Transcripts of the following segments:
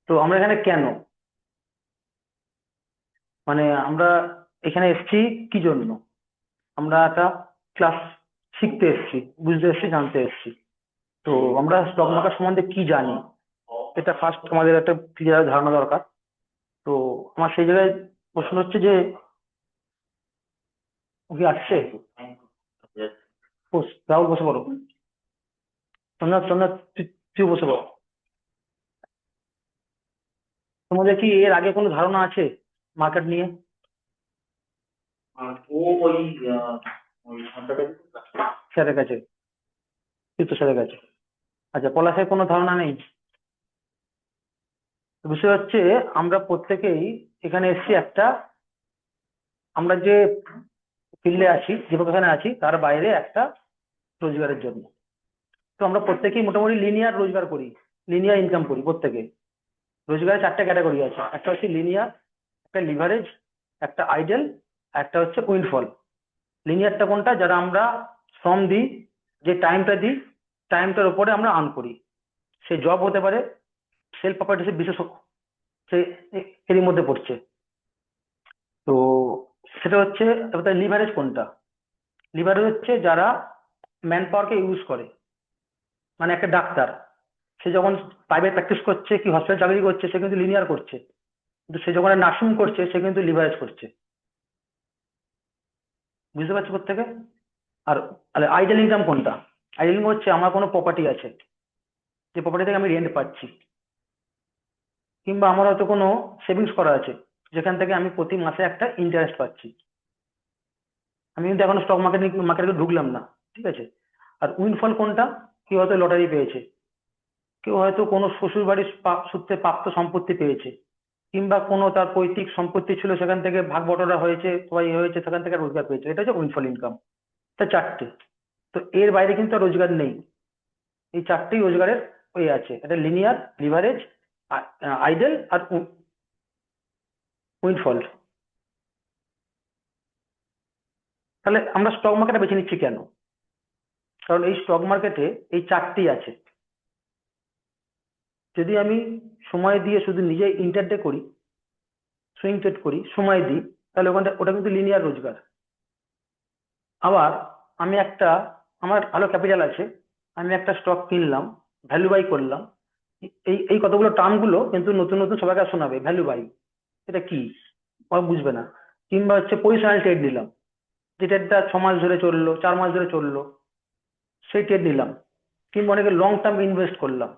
তো আমরা এখানে কেন, মানে আমরা এখানে এসেছি কি জন্য? আমরা একটা ক্লাস শিখতে এসেছি, বুঝতে এসেছি, জানতে এসেছি। তো আমরা স্টক মার্কেট সম্বন্ধে কি জানি, এটা ফার্স্ট আমাদের একটা ক্লিয়ার ধারণা দরকার। তো আমার সেই জায়গায় প্রশ্ন হচ্ছে যে, ও কি আসছে? রাহুল বসে পড়ো। তোমরা তোমরা তুই বসে পড়ো। তোমাদের কি এর আগে কোনো ধারণা আছে মার্কেট নিয়ে? ও ওই ওই স্যারের কাছে, চিত্ত স্যারের কাছে। আচ্ছা, পলাশের কোনো ধারণা নেই? বিষয় হচ্ছে, আমরা প্রত্যেকেই এখানে এসেছি একটা, আমরা যে ফিল্ডে আছি, যে প্রফেশনে আছি, তার বাইরে একটা রোজগারের জন্য। তো আমরা প্রত্যেকেই মোটামুটি লিনিয়ার রোজগার করি, লিনিয়ার ইনকাম করি প্রত্যেকে। রোজগারের চারটে ক্যাটাগরি আছে, একটা হচ্ছে লিনিয়ার, একটা লিভারেজ, একটা আইডেল, একটা হচ্ছে উইন্ডফল। লিনিয়ারটা কোনটা? যারা আমরা শ্রম দিই, যে টাইমটা দিই, টাইমটার উপরে আমরা আর্ন করি। সে জব হতে পারে, সেলফ প্রপার্টিসের বিশেষ, সে এরই মধ্যে পড়ছে। তো সেটা হচ্ছে। এবার লিভারেজ কোনটা? লিভারেজ হচ্ছে যারা ম্যান পাওয়ারকে ইউজ করে। মানে একটা ডাক্তার, সে যখন প্রাইভেট প্র্যাকটিস করছে কি হসপিটাল চাকরি করছে, সে কিন্তু লিনিয়ার করছে। কিন্তু সে যখন নার্সিং করছে, সে কিন্তু লিভারেজ করছে। বুঝতে পারছো প্রত্যেকে? আর আইডেল ইনকাম কোনটা? আইডেল ইনকাম হচ্ছে আমার কোনো প্রপার্টি আছে, যে প্রপার্টি থেকে আমি রেন্ট পাচ্ছি, কিংবা আমার হয়তো কোনো সেভিংস করা আছে, যেখান থেকে আমি প্রতি মাসে একটা ইন্টারেস্ট পাচ্ছি। আমি কিন্তু এখন স্টক মার্কেটে ঢুকলাম না, ঠিক আছে? আর উইনফল কোনটা? কেউ হয়তো লটারি পেয়েছে, কেউ হয়তো কোনো শ্বশুর বাড়ির সূত্রে প্রাপ্ত সম্পত্তি পেয়েছে, কিংবা কোনো তার পৈতৃক সম্পত্তি ছিল, সেখান থেকে ভাগ বটরা হয়েছে, সবাই হয়েছে, সেখান থেকে রোজগার পেয়েছে। এটা হচ্ছে উইনফল ইনকাম। এটা চারটে। তো এর বাইরে কিন্তু আর রোজগার নেই। এই চারটেই রোজগারের ওই আছে, এটা লিনিয়ার, লিভারেজ, আইডেল আর উইনফল। তাহলে আমরা স্টক মার্কেটে বেছে নিচ্ছি কেন? কারণ এই স্টক মার্কেটে এই চারটি আছে। যদি আমি সময় দিয়ে শুধু নিজে ইন্টারডে করি, সুইং ট্রেড করি, সময় দিই, তাহলে ওটা কিন্তু লিনিয়ার রোজগার। আবার আমি একটা, আমার ভালো ক্যাপিটাল আছে, আমি একটা স্টক কিনলাম, ভ্যালু বাই করলাম। এই এই কতগুলো টার্ম গুলো কিন্তু নতুন নতুন সবাইকে শোনাবে, ভ্যালু বাই এটা কি, ওরা বুঝবে না। কিংবা হচ্ছে পজিশনাল ট্রেড নিলাম, যে ট্রেডটা 6 মাস ধরে চললো, 4 মাস ধরে চললো, সেই ট্রেড নিলাম। কিংবা অনেকে লং টার্ম ইনভেস্ট করলাম।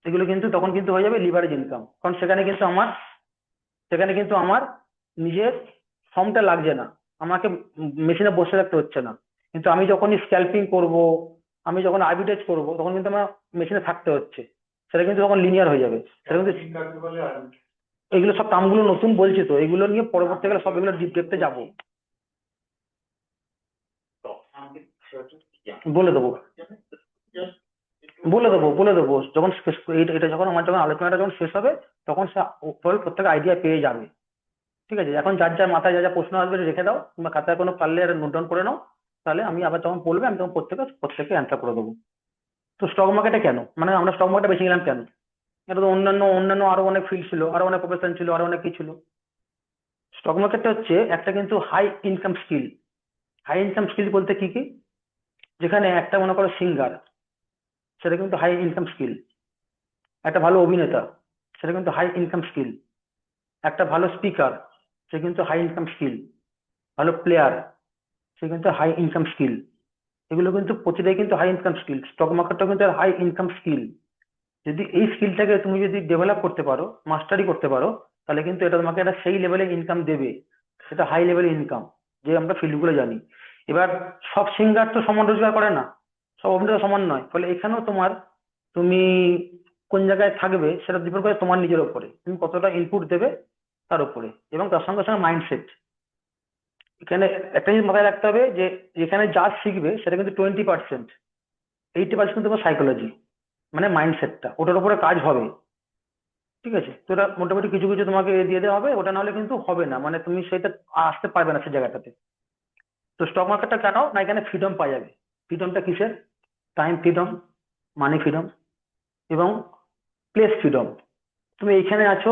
এগুলো কিন্তু তখন কিন্তু হয়ে যাবে লিভারেজ ইনকাম, কারণ সেখানে কিন্তু আমার নিজের ফর্মটা লাগছে না, আমাকে মেশিনে বসে থাকতে হচ্ছে না। কিন্তু আমি যখনই স্ক্যাল্পিং করব, আমি যখন আর্বিট্রেজ করব, তখন কিন্তু আমার মেশিনে থাকতে হচ্ছে। সেটা কিন্তু তখন লিনিয়ার হয়ে যাবে। সেটা কিন্তু, এগুলো সব টার্মগুলো নতুন বলছি, তো এগুলো নিয়ে পরবর্তীকালে সব এগুলো ডিপ ডেপতে যাবো, বলে দেবো। বলে দেবো যখন এটা যখন আমার যখন আলোচনাটা যখন শেষ হবে, তখন সে ওভারঅল প্রত্যেক আইডিয়া পেয়ে যাবে। ঠিক আছে, এখন যার যার মাথায় যা যা প্রশ্ন আসবে রেখে দাও, কিংবা খাতায় কোনো পারলে নোট ডাউন করে নাও। তাহলে আমি আবার যখন বলবে, আমি তখন প্রত্যেকে অ্যান্সার করে দেবো। তো স্টক মার্কেটে কেন, মানে আমরা স্টক মার্কেটে বেছে নিলাম কেন? এটা তো অন্যান্য অন্যান্য আরো অনেক ফিল্ড ছিল, আরো অনেক প্রফেশন ছিল, আরো অনেক কিছু ছিল। স্টক মার্কেটটা হচ্ছে একটা কিন্তু high income skill. High income skill বলতে কি কি? যেখানে একটা মনে করো সিঙ্গার, সেটা কিন্তু হাই ইনকাম স্কিল। একটা ভালো অভিনেতা, সেটা কিন্তু হাই ইনকাম স্কিল। একটা ভালো স্পিকার, সে কিন্তু হাই ইনকাম স্কিল। ভালো প্লেয়ার, সে কিন্তু হাই ইনকাম স্কিল। এগুলো কিন্তু প্রতিটাই কিন্তু হাই ইনকাম স্কিল। স্টক মার্কেটটা কিন্তু হাই ইনকাম স্কিল। যদি এই স্কিলটাকে তুমি যদি ডেভেলপ করতে পারো, মাস্টারি করতে পারো, তাহলে কিন্তু এটা তোমাকে একটা সেই লেভেলে ইনকাম দেবে। সেটা হাই লেভেল ইনকাম, যে আমরা ফিল্ডগুলো জানি। এবার সব সিঙ্গার তো সমান রোজগার করে না, সব অভিনেতা সমান নয়। ফলে এখানেও তুমি কোন জায়গায় থাকবে সেটা ডিপেন্ড করে তোমার নিজের উপরে, তুমি কতটা ইনপুট দেবে তার উপরে, এবং তার সঙ্গে সঙ্গে মাইন্ডসেট। এখানে একটা জিনিস মাথায় রাখতে হবে যে, এখানে যা শিখবে সেটা কিন্তু 20%, 80% কিন্তু তোমার সাইকোলজি, মানে মাইন্ডসেটটা, ওটার উপরে কাজ হবে। ঠিক আছে, তো ওটা মোটামুটি কিছু কিছু তোমাকে দিয়ে দেওয়া হবে, ওটা নাহলে কিন্তু হবে না, মানে তুমি সেটা আসতে পারবে না সেই জায়গাটাতে। তো স্টক মার্কেটটা কেন না, এখানে ফ্রিডম পাওয়া যাবে। ফ্রিডমটা কিসের? টাইম ফ্রিডম, মানি ফ্রিডম, এবং প্লেস ফ্রিডম। তুমি এইখানে আছো,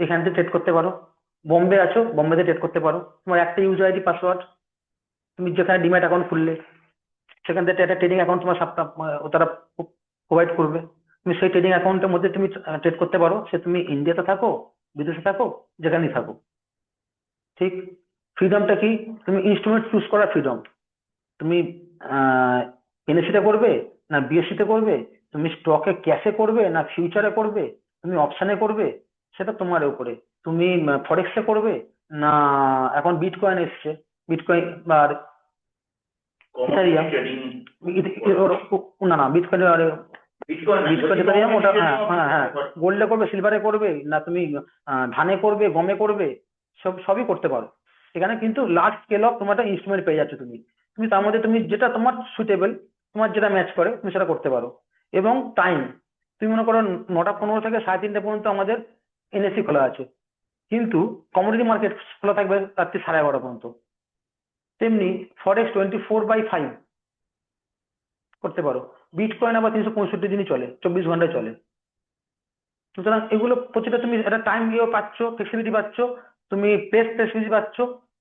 এখান থেকে ট্রেড করতে পারো। বোম্বে আছো, বোম্বেতে ট্রেড করতে পারো। তোমার একটা ইউজার আইডি পাসওয়ার্ড, তুমি যেখানে ডিম্যাট অ্যাকাউন্ট খুললে সেখান থেকে একটা ট্রেডিং অ্যাকাউন্ট তোমার তারা প্রোভাইড করবে। তুমি সেই ট্রেডিং অ্যাকাউন্টের মধ্যে তুমি ট্রেড করতে পারো, সে তুমি ইন্ডিয়াতে থাকো, বিদেশে থাকো, যেখানেই থাকো। ঠিক। ফ্রিডমটা কি? তুমি ইনস্ট্রুমেন্ট চুজ করার ফ্রিডম। তুমি এনএসসি তে করবে না বিএসসি তে করবে, তুমি স্টকে ক্যাশে করবে না ফিউচারে করবে, তুমি অপশনে করবে, সেটা তোমার উপরে। তুমি ফরেক্সে করবে না, এখন বিটকয়েন এসছে, বিটকয়েন আর ইথারিয়াম, না না বিটকয়েন আর বিটকয়েন ইথারিয়াম ওটা, হ্যাঁ হ্যাঁ হ্যাঁ, গোল্ডে করবে, সিলভারে করবে না, তুমি ধানে করবে, গমে করবে, সবই করতে পারো। এখানে কিন্তু লার্জ স্কেল অফ তোমার একটা ইনস্ট্রুমেন্ট পেয়ে যাচ্ছ তুমি। তুমি তার মধ্যে তুমি যেটা তোমার সুটেবল, তোমার যেটা ম্যাচ করে তুমি সেটা করতে পারো। এবং টাইম, তুমি মনে করো 9টা 15 থেকে 3:30 পর্যন্ত আমাদের এনএসসি খোলা আছে, কিন্তু কমোডিটি মার্কেট খোলা থাকবে রাত্রি 11:30 পর্যন্ত। তেমনি ফরেক্স 24/5 করতে পারো। বিটকয়েন আবার 365 দিনই চলে, 24 ঘন্টায় চলে। সুতরাং এগুলো প্রতিটা তুমি একটা টাইম ইয়েও পাচ্ছ, ফ্লেক্সিবিলিটি পাচ্ছ, তুমি পেস ফ্লেক্সিবিলিটি পাচ্ছ।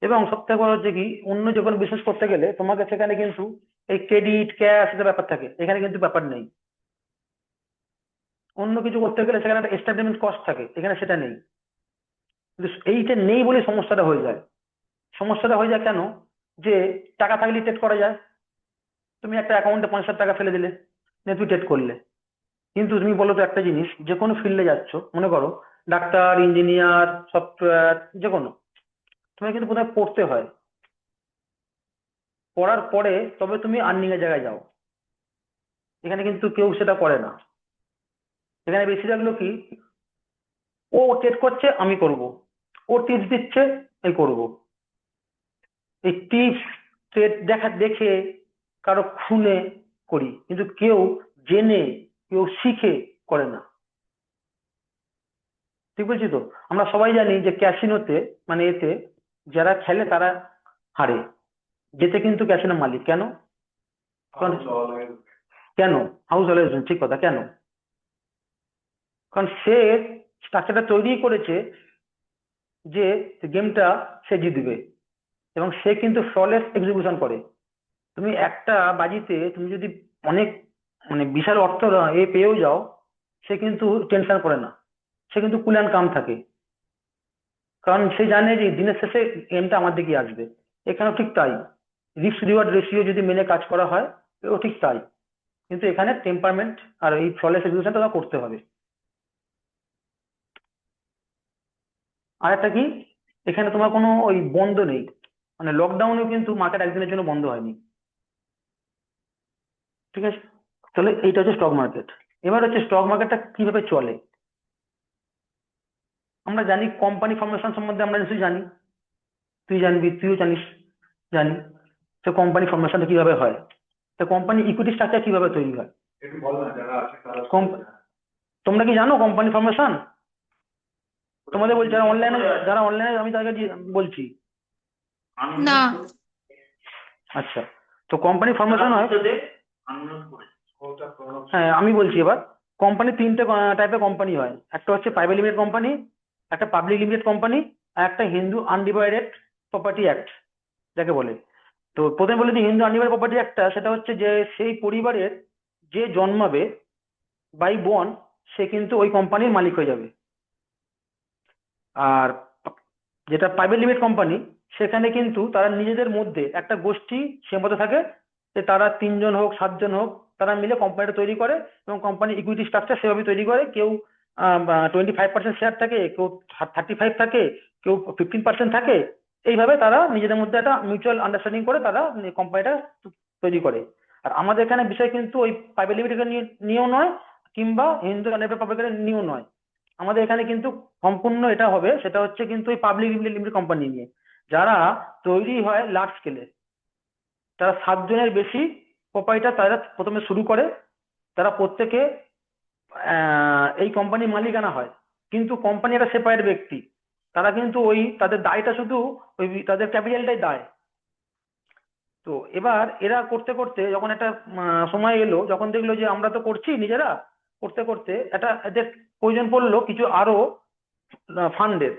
এবং সবথেকে বড় হচ্ছে কি, অন্য যে কোনো বিজনেস করতে গেলে তোমাকে সেখানে কিন্তু এই ক্রেডিট ক্যাশ এটা ব্যাপার থাকে, এখানে কিন্তু ব্যাপার নেই। অন্য কিছু করতে গেলে সেখানে একটা এস্টাবলিশমেন্ট কস্ট থাকে, এখানে সেটা নেই। কিন্তু এইটা নেই বলে সমস্যাটা হয়ে যায়। সমস্যাটা হয়ে যায় কেন? যে টাকা থাকলে ট্রেড করা যায়। তুমি একটা অ্যাকাউন্টে 50,000 টাকা ফেলে দিলে, নিয়ে তুমি ট্রেড করলে। কিন্তু তুমি বলো তো একটা জিনিস, যে কোনো ফিল্ডে যাচ্ছ, মনে করো ডাক্তার, ইঞ্জিনিয়ার, সফটওয়্যার, যে কোনো, তোমাকে কিন্তু কোথায় পড়তে হয়। পড়ার পরে তবে তুমি আর্নিং এর জায়গায় যাও। এখানে কিন্তু কেউ সেটা করে না। এখানে বেশিরভাগ লোকই, ও ট্রেড করছে আমি করব, ও টিপস দিচ্ছে আমি করব। এই টিপস ট্রেড দেখে কারো শুনে করি, কিন্তু কেউ জেনে, কেউ শিখে করে না। ঠিক বলছি তো? আমরা সবাই জানি যে ক্যাসিনোতে, মানে এতে যারা খেলে তারা হারে, যেতে কিন্তু ক্যাসিনো মালিক। কেন? কারণ, কেন? হাউস ভ্যালুয়েশন, ঠিক কথা, কেন? কারণ সে স্ট্রাকচারটা তৈরি করেছে যে গেমটা সে জিতবে, এবং সে কিন্তু ফ্ললেস এক্সিকিউশন করে। তুমি একটা বাজিতে তুমি যদি অনেক, মানে বিশাল অর্থ পেয়েও যাও, সে কিন্তু টেনশন করে না, সে কিন্তু কুল অ্যান্ড কাম থাকে। কারণ সে জানে যে দিনের শেষে গেমটা আমার দিকে আসবে। এখানেও ঠিক তাই, রিস্ক রিওয়ার্ড রেশিও যদি মেনে কাজ করা হয়, ও ঠিক তাই। কিন্তু এখানে টেম্পারমেন্ট আর এই ফ্ললেস এক্সিকিউশনটা করতে হবে। আর একটা কি, এখানে তোমার কোনো ওই বন্ধ নেই, মানে লকডাউনেও কিন্তু মার্কেট একদিনের জন্য বন্ধ হয়নি। ঠিক আছে? তাহলে এইটা হচ্ছে স্টক মার্কেট। এবার হচ্ছে স্টক মার্কেটটা কিভাবে চলে। আমরা জানি কোম্পানি ফর্মেশন সম্বন্ধে আমরা নিশ্চয়ই জানি, তুই জানবি, তুইও জানিস, জানি। তো কোম্পানি ফর্মেশনটা কিভাবে হয়, তো কোম্পানি ইকুইটি স্ট্রাকচার কিভাবে তৈরি হয়। কম- তোমরা কি জানো কোম্পানি ফর্মেশন? তোমাদের বলছি, যারা অনলাইনে আমি তাদেরকে বলছি। না। আচ্ছা, তো কোম্পানি ফর্মেশন হয়, হ্যাঁ আমি বলছি এবার। কোম্পানি 3টে টাইপের কোম্পানি হয়। একটা হচ্ছে প্রাইভেট লিমিটেড কোম্পানি, একটা পাবলিক লিমিটেড কোম্পানি, আর একটা হিন্দু আনডিভাইডেড প্রপার্টি অ্যাক্ট যাকে বলে। তো প্রথমে বলে যে হিন্দু আনডিভাইডেড প্রপার্টি অ্যাক্টটা, সেটা হচ্ছে যে সেই পরিবারের যে জন্মাবে বাই বর্ন, সে কিন্তু ওই কোম্পানির মালিক হয়ে যাবে। আর যেটা প্রাইভেট লিমিটেড কোম্পানি, সেখানে কিন্তু তারা নিজেদের মধ্যে একটা গোষ্ঠী সীমাবদ্ধ থাকে, যে তারা 3 জন হোক 7 জন হোক, তারা মিলে কোম্পানিটা তৈরি করে। এবং কোম্পানি ইকুইটি স্ট্রাকচার সেভাবে তৈরি করে, কেউ 25% শেয়ার থাকে, কেউ 35 থাকে, কেউ 15% থাকে। এইভাবে তারা নিজেদের মধ্যে একটা মিউচুয়াল আন্ডারস্ট্যান্ডিং করে তারা কোম্পানিটা তৈরি করে। আর আমাদের এখানে বিষয় কিন্তু ওই প্রাইভেট লিমিটেড নিয়েও নয়, কিংবা হিন্দু আনডিভাইডেড পাবলিকের নিয়েও নয়। আমাদের এখানে কিন্তু সম্পূর্ণ এটা হবে, সেটা হচ্ছে কিন্তু ওই পাবলিক লিমিটেড কোম্পানি নিয়ে, যারা তৈরি হয় লার্জ স্কেলে। তারা 7 জনের বেশি প্রোপাইটার তারা প্রথমে শুরু করে। তারা প্রত্যেকে এই কোম্পানির মালিকানা হয়, কিন্তু কোম্পানি একটা সেপারেট ব্যক্তি। তারা কিন্তু ওই তাদের দায়টা শুধু ওই তাদের ক্যাপিটালটাই দায়। তো এবার এরা করতে করতে যখন একটা সময় এলো, যখন দেখলো যে আমরা তো করছি নিজেরা, করতে করতে এটা এদের প্রয়োজন পড়লো কিছু আরো ফান্ডের,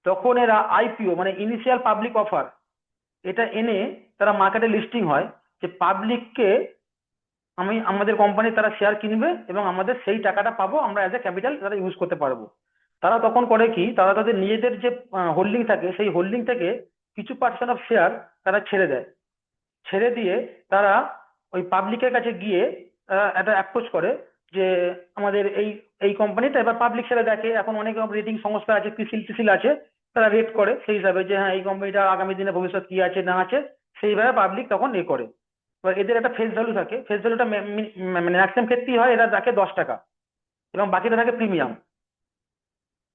তখন এরা আইপিও মানে ইনিশিয়াল পাবলিক অফার এটা এনে তারা মার্কেটে লিস্টিং হয়, যে পাবলিককে আমাদের কোম্পানি তারা শেয়ার কিনবে এবং আমাদের সেই টাকাটা পাবো আমরা অ্যাজ এ ক্যাপিটাল তারা ইউজ করতে পারবো। তারা তখন করে কি, তারা তাদের নিজেদের যে হোল্ডিং থাকে সেই হোল্ডিং থেকে কিছু পার্সেন্ট অফ শেয়ার তারা ছেড়ে দেয়, ছেড়ে দিয়ে তারা ওই পাবলিকের কাছে গিয়ে একটা অ্যাপ্রোচ করে যে আমাদের এই এই কোম্পানিটা, এবার পাবলিক সেটা দেখে, এখন অনেক রেটিং সংস্থা আছে, ক্রিসিল টিসিল আছে, তারা রেট করে সেই হিসাবে যে হ্যাঁ এই কোম্পানিটা আগামী দিনে ভবিষ্যৎ কি আছে না আছে সেইভাবে পাবলিক তখন এ করে। এবার এদের একটা ফেস ভ্যালু থাকে, ফেস ভ্যালুটা মানে ম্যাক্সিমাম ক্ষেত্রেই হয় এরা দেখে 10 টাকা এবং বাকিটা থাকে প্রিমিয়াম।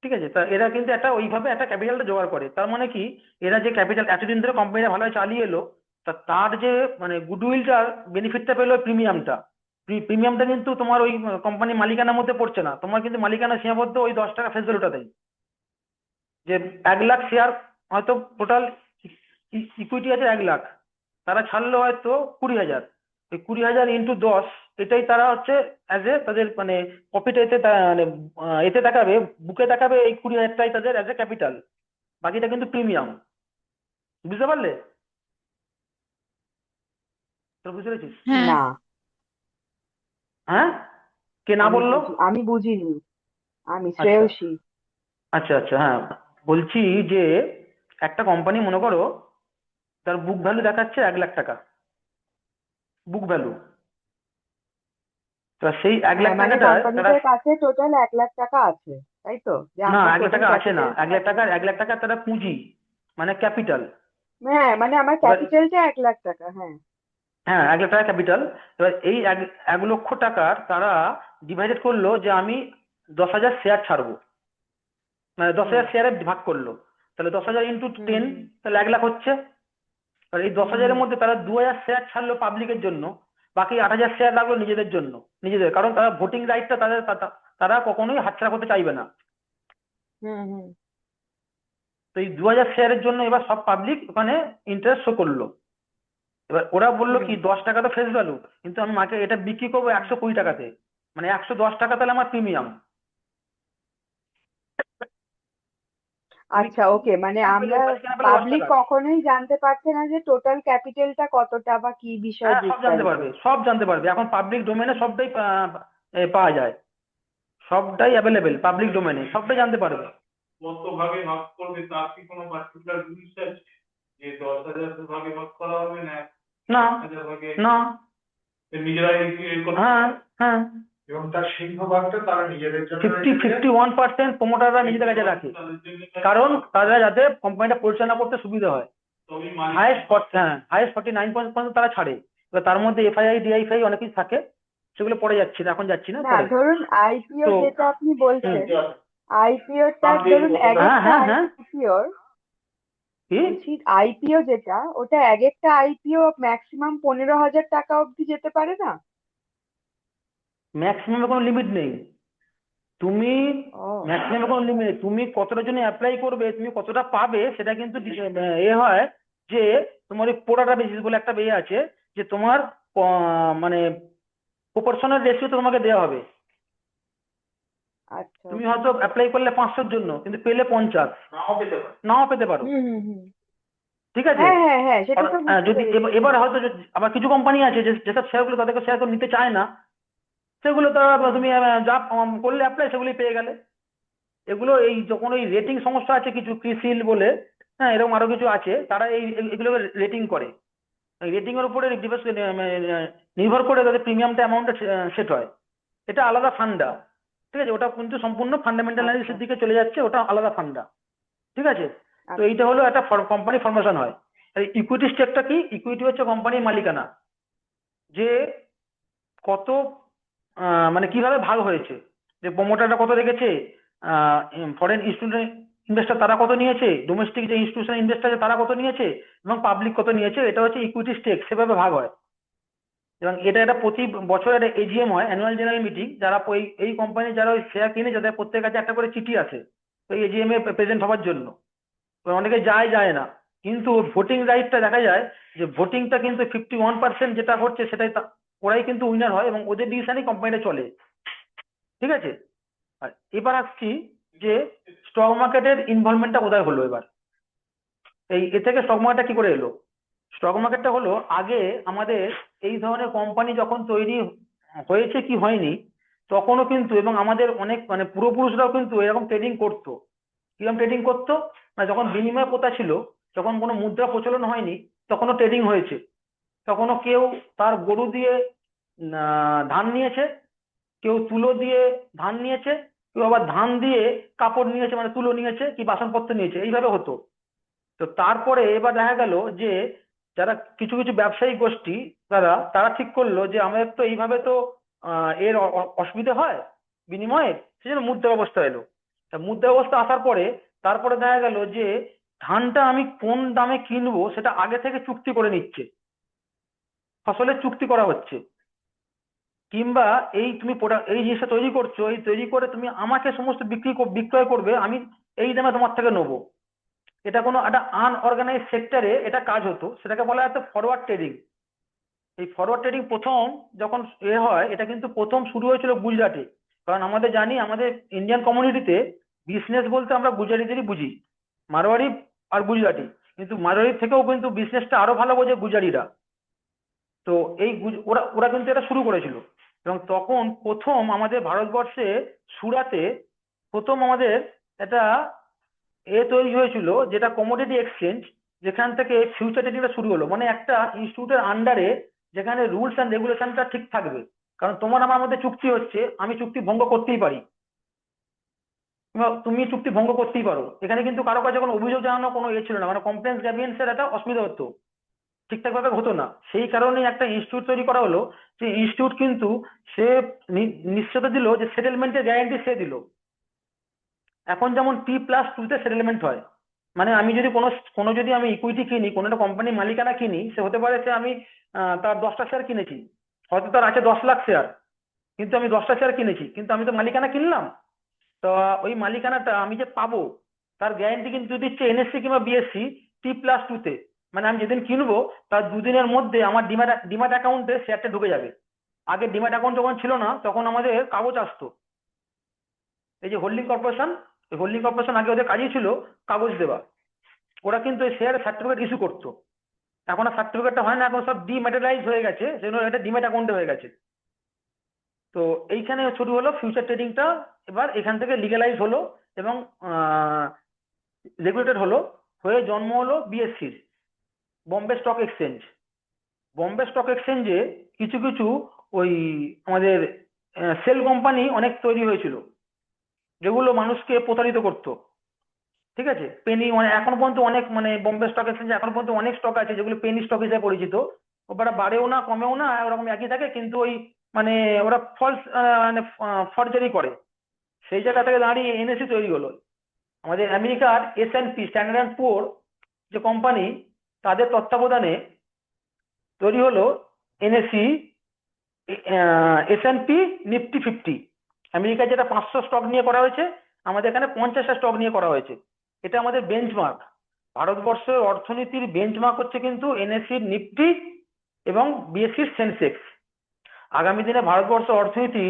ঠিক আছে, তা এরা কিন্তু একটা ওইভাবে একটা ক্যাপিটালটা জোগাড় করে, তার মানে কি এরা যে ক্যাপিটাল এতদিন ধরে কোম্পানিটা ভালোভাবে চালিয়ে এলো, তা তার যে মানে গুডউইলটার বেনিফিটটা পেলো প্রিমিয়ামটা। প্রিমিয়ামটা কিন্তু তোমার ওই কোম্পানি মালিকানার মধ্যে পড়ছে না, তোমার কিন্তু মালিকানা সীমাবদ্ধ ওই 10 টাকা ফেস ভ্যালুটাতেই। যে 1 লাখ শেয়ার হয়তো টোটাল ইকুইটি আছে 1 লাখ, তারা ছাড়লো হয়তো 20,000, ওই 20,000 ইন্টু 10, এটাই তারা হচ্ছে অ্যাজ এ তাদের মানে প্রফিট এতে মানে এতে দেখাবে, বুকে দেখাবে এই 20,000টাই তাদের অ্যাজ এ ক্যাপিটাল, বাকিটা কিন্তু প্রিমিয়াম। বুঝতে পারলে? তো বুঝতে পেরেছিস? হ্যাঁ। না, হ্যাঁ, কে না বললো? আমি বুঝিনি। আমি আচ্ছা শ্রেয়সী। আচ্ছা আচ্ছা, হ্যাঁ বলছি যে একটা কোম্পানি মনে করো তার বুক ভ্যালু দেখাচ্ছে 1 লাখ টাকা, বুক ভ্যালু। তো সেই 1 লাখ মানে টাকাটায় তারা, কোম্পানিটার কাছে টোটাল 1 লাখ টাকা আছে, তাই তো? যে না আমার 1 লাখ টোটাল টাকা আছে না, ক্যাপিটাল। 1 লাখ টাকা তারা পুঁজি মানে ক্যাপিটাল। হ্যাঁ, মানে আমার এবার ক্যাপিটালটা 1 লাখ টাকা, হ্যাঁ। হ্যাঁ 1 লাখ টাকা ক্যাপিটাল। এবার এই 1 লক্ষ টাকার তারা ডিভাইডেড করলো যে আমি 10,000 শেয়ার ছাড়বো, মানে দশ হুম হাজার শেয়ারে ভাগ করলো, তাহলে 10,000 ইন্টু হুম 10, হুম তাহলে 1 লাখ হচ্ছে। আর এই দশ হুম হাজারের হুম। মধ্যে তারা 2,000 শেয়ার ছাড়লো পাবলিকের জন্য, বাকি 8,000 শেয়ার লাগলো নিজেদের জন্য, নিজেদের, কারণ তারা ভোটিং রাইটটা তাদের তারা কখনোই হাতছাড়া করতে চাইবে না। হুম হুম তো এই 2,000 শেয়ারের জন্য এবার সব পাবলিক ওখানে ইন্টারেস্ট শো করলো। এবার ওরা বললো হুম কি 10 টাকা তো ফেস ভ্যালু, কিন্তু আমি মাকে এটা বিক্রি করবো হুম। 120 টাকাতে, মানে 110 টাকা তাহলে আমার প্রিমিয়াম। তুমি আচ্ছা, ওকে, মানে পেলে আমরা মালিকানা পেলে দশ পাবলিক টাকা কখনোই জানতে পারছে না যে টোটাল ক্যাপিটালটা কতটা বা কি বিষয় হ্যাঁ সব জানতে বিস্তারিত। পারবে, সব জানতে পারবে, এখন পাবলিক ডোমেনে সবটাই পাওয়া যায়, সবটাই অ্যাভেলেবেল পাবলিক ডোমেনে, সবটাই জানতে পারবে। কত ভাগে ভাগ করবে তার কি কোনো পার্টিকুলার রুলস আছে যে 10,000 ভাগে ভাগ করা হবে না না 1,000 ভাগে না, নিজেরাই করতে হ্যাঁ পারে? হ্যাঁ, এবং তার সিংহভাগটা তারা নিজেদের জন্য 51% প্রমোটাররা নিজেদের কাছে রাখে, কারণ তারা যাতে কোম্পানিটা পরিচালনা করতে সুবিধা হয়। তবেই হাইয়েস্ট হ্যাঁ হাইয়েস্ট 49% পর্যন্ত তারা ছাড়ে। এবার তার মধ্যে এফআইআই ডিআইফআই অনেক কিছু থাকে, সেগুলো পরে যাচ্ছি না, এখন যাচ্ছি না, না, পরে। ধরুন আইপিও তো যেটা আপনি হুম, বলছেন, আইপিওটা ধরুন এক হ্যাঁ একটা হ্যাঁ হ্যাঁ, আইপিওর, কি বলছি আইপিও যেটা, ওটা এক একটা আইপিও ম্যাক্সিমাম 15,000 টাকা অব্দি যেতে পারে না? ম্যাক্সিমামে কোনো লিমিট নেই, তুমি ও ম্যাক্সিমামে কোনো লিমিট নেই, তুমি কতটা জন্য অ্যাপ্লাই করবে, তুমি কতটা পাবে সেটা কিন্তু এ হয় যে তোমার ওই পোড়াটা বেসিস বলে একটা ইয়ে আছে, যে তোমার মানে প্রপোর্শনাল রেশিও তোমাকে দেওয়া হবে। আচ্ছা, তুমি ওকে। হয়তো অ্যাপ্লাই করলে 500-র জন্য, কিন্তু পেলে 50, নাও পেতে পারো। হুম। ঠিক আছে, হ্যাঁ হ্যাঁ হ্যাঁ, সেটা তো বুঝতে যদি পেরেছি, এবার হ্যাঁ। হয়তো আবার কিছু কোম্পানি আছে যে যেসব শেয়ারগুলো তাদেরকে শেয়ার করে নিতে চায় না, সেগুলো তো হুম। তুমি যা করলে অ্যাপ্লাই সেগুলি পেয়ে গেলে। এগুলো এই যখন ওই রেটিং সমস্যা আছে কিছু ক্রিসিল বলে, হ্যাঁ এরকম আরো কিছু আছে, তারা এগুলোকে রেটিং করে, রেটিং এর উপরে নির্ভর করে তাদের প্রিমিয়ামটা অ্যামাউন্টটা সেট হয়। এটা আলাদা ফান্ডা, ঠিক আছে, ওটা কিন্তু সম্পূর্ণ ফান্ডামেন্টাল আচ্ছা অ্যানালিসিসের দিকে চলে যাচ্ছে, ওটা আলাদা ফান্ডা। ঠিক আছে, তো আচ্ছা। এইটা হলো একটা কোম্পানি ফরমেশন হয়। ইকুইটি স্টেকটা কি, ইকুইটি হচ্ছে কোম্পানির মালিকানা, যে কত মানে কিভাবে ভাগ হয়েছে, যে প্রমোটাররা কত রেখেছে, ফরেন ইনভেস্টর তারা কত নিয়েছে, ডোমেস্টিক যে ইনস্টিটিউশনাল ইনভেস্টর আছে তারা কত নিয়েছে, এবং পাবলিক কত নিয়েছে, এটা হচ্ছে ইকুইটি স্টেক, সেভাবে ভাগ হয়। এবং এটা একটা প্রতি বছর একটা এজিএম হয়, অ্যানুয়াল জেনারেল মিটিং, যারা এই কোম্পানি যারা ওই শেয়ার কিনে যাদের প্রত্যেকের কাছে একটা করে চিঠি আছে ওই এজিএম এ প্রেজেন্ট হওয়ার জন্য। তো অনেকে যায় যায় না, কিন্তু ভোটিং রাইটটা দেখা যায় যে ভোটিংটা কিন্তু 51% যেটা হচ্ছে সেটাই ওরাই কিন্তু উইনার হয় এবং ওদের ডিসিশনই কোম্পানিটা চলে। ঠিক আছে, আর এবার আসছি যে স্টক মার্কেটের ইনভলভমেন্টটা কোথায় হলো এবার, এ থেকে স্টক মার্কেটটা কি করে এলো। স্টক মার্কেটটা হলো আগে আমাদের এই ধরনের কোম্পানি যখন তৈরি হয়েছে কি হয়নি তখনও কিন্তু, এবং আমাদের অনেক মানে পূর্বপুরুষরাও কিন্তু এরকম ট্রেডিং করতো। কিরকম ট্রেডিং করতো, না যখন বিনিময় প্রথা ছিল, যখন কোনো মুদ্রা প্রচলন হয়নি তখনও ট্রেডিং হয়েছে। তখনও কেউ তার গরু দিয়ে ধান নিয়েছে, কেউ তুলো দিয়ে ধান নিয়েছে, কেউ আবার ধান দিয়ে কাপড় নিয়েছে মানে তুলো নিয়েছে কি বাসনপত্র নিয়েছে, এইভাবে হতো। তো তারপরে এবার দেখা গেল যে যারা কিছু কিছু ব্যবসায়িক গোষ্ঠী তারা তারা ঠিক করলো যে আমাদের তো এইভাবে তো এর অসুবিধা হয় বিনিময়ে, সেজন্য মুদ্রা ব্যবস্থা এলো। তা মুদ্রা ব্যবস্থা আসার পরে তারপরে দেখা গেল যে ধানটা আমি কোন দামে কিনবো সেটা আগে থেকে চুক্তি করে নিচ্ছে, ফসলের চুক্তি করা হচ্ছে। কিংবা এই তুমি এই জিনিসটা তৈরি করছো, এই তৈরি করে তুমি আমাকে সমস্ত বিক্রয় করবে, আমি এই দামে তোমার থেকে নেবো। এটা কোনো একটা আনঅর্গানাইজ সেক্টরে এটা কাজ হতো, সেটাকে বলা হতো ফরওয়ার্ড ট্রেডিং। এই ফরওয়ার্ড ট্রেডিং প্রথম যখন হয়, এটা কিন্তু প্রথম শুরু হয়েছিল গুজরাটে। কারণ আমাদের জানি আমাদের ইন্ডিয়ান কমিউনিটিতে বিজনেস বলতে আমরা গুজরাটিদেরই বুঝি, মারোয়ারি আর গুজরাটি। কিন্তু মারোয়ারি থেকেও কিন্তু বিজনেসটা আরো ভালো বোঝে গুজরাটিরা। তো ওরা ওরা কিন্তু এটা শুরু করেছিল। এবং তখন প্রথম আমাদের ভারতবর্ষে সুরাতে প্রথম আমাদের এটা তৈরি হয়েছিল, যেটা কমোডিটি এক্সচেঞ্জ, যেখান থেকে ফিউচার ট্রেডিংটা শুরু হলো। মানে একটা ইনস্টিটিউটের আন্ডারে যেখানে রুলস অ্যান্ড রেগুলেশনটা ঠিক থাকবে। কারণ তোমার আমার মধ্যে চুক্তি হচ্ছে, আমি চুক্তি ভঙ্গ করতেই পারি, কিংবা তুমি চুক্তি ভঙ্গ করতেই পারো। এখানে কিন্তু কারো কাছে কোনো অভিযোগ জানানো কোনো ছিল না, মানে কমপ্লেন্স গ্যাভিয়েন্সের একটা অসুবিধা হতো, ঠিকঠাক ভাবে হতো না। সেই কারণেই একটা ইনস্টিটিউট তৈরি করা হলো। যে ইনস্টিটিউট কিন্তু সে নিশ্চয়তা দিল যে সেটেলমেন্টের গ্যারান্টি সে দিল। এখন যেমন T+2 তে সেটেলমেন্ট হয়, মানে আমি যদি কোনো কোনো যদি আমি ইকুইটি কিনি, কোনো একটা কোম্পানির মালিকানা কিনি, সে হতে পারে যে আমি তার 10টা শেয়ার কিনেছি, হয়তো তার আছে 10 লাখ শেয়ার, কিন্তু আমি 10টা শেয়ার কিনেছি, কিন্তু আমি তো মালিকানা কিনলাম। তো ওই মালিকানাটা আমি যে পাবো তার গ্যারান্টি কিন্তু দিচ্ছে NSE কিংবা BSE T+2 তে। মানে আমি যেদিন কিনবো তার দুদিনের মধ্যে আমার ডিম্যাট ডিম্যাট অ্যাকাউন্টে শেয়ারটা ঢুকে যাবে। আগে ডিম্যাট অ্যাকাউন্ট যখন ছিল না তখন আমাদের কাগজ আসতো। এই যে হোল্ডিং কর্পোরেশন, এই হোল্ডিং কর্পোরেশন আগে ওদের কাজই ছিল কাগজ দেওয়া। ওরা কিন্তু এই শেয়ার সার্টিফিকেট ইস্যু করতো। এখন আর সার্টিফিকেটটা হয় না, এখন সব ডিম্যাটেরিয়ালাইজ হয়ে গেছে, সেজন্য এটা ডিম্যাট অ্যাকাউন্টে হয়ে গেছে। তো এইখানে শুরু হলো ফিউচার ট্রেডিংটা। এবার এখান থেকে লিগ্যালাইজ হলো এবং রেগুলেটেড হলো, হয়ে জন্ম হলো BSEর, Bombay stock exchange. Bombay stock এক্সচেঞ্জে কিছু কিছু ওই আমাদের সেল কোম্পানি অনেক তৈরি হয়েছিল, যেগুলো মানুষকে প্রতারিত করতো। ঠিক আছে, পেনি মানে এখন পর্যন্ত অনেক, মানে বোম্বে স্টক এক্সচেঞ্জে এখন পর্যন্ত অনেক স্টক আছে যেগুলো পেনি স্টক হিসেবে পরিচিত। ওরা বাড়েও না কমেও না, ওরকম একই থাকে, কিন্তু ওই মানে ওরা ফলস মানে ফরজারি করে। সেই জায়গা থেকে দাঁড়িয়ে NSE তৈরি হলো। আমাদের আমেরিকার S&P স্ট্যান্ডার্ড অ্যান্ড পুওর যে কোম্পানি, তাদের তত্ত্বাবধানে তৈরি হলো NSE S&P Nifty 50। আমেরিকায় যেটা 500 স্টক নিয়ে করা হয়েছে, আমাদের এখানে 50টা স্টক নিয়ে করা হয়েছে। এটা আমাদের বেঞ্চমার্ক। ভারতবর্ষের অর্থনীতির বেঞ্চমার্ক হচ্ছে কিন্তু NSE নিফটি এবং BSE সেন্সেক্স। আগামী দিনে ভারতবর্ষের অর্থনীতি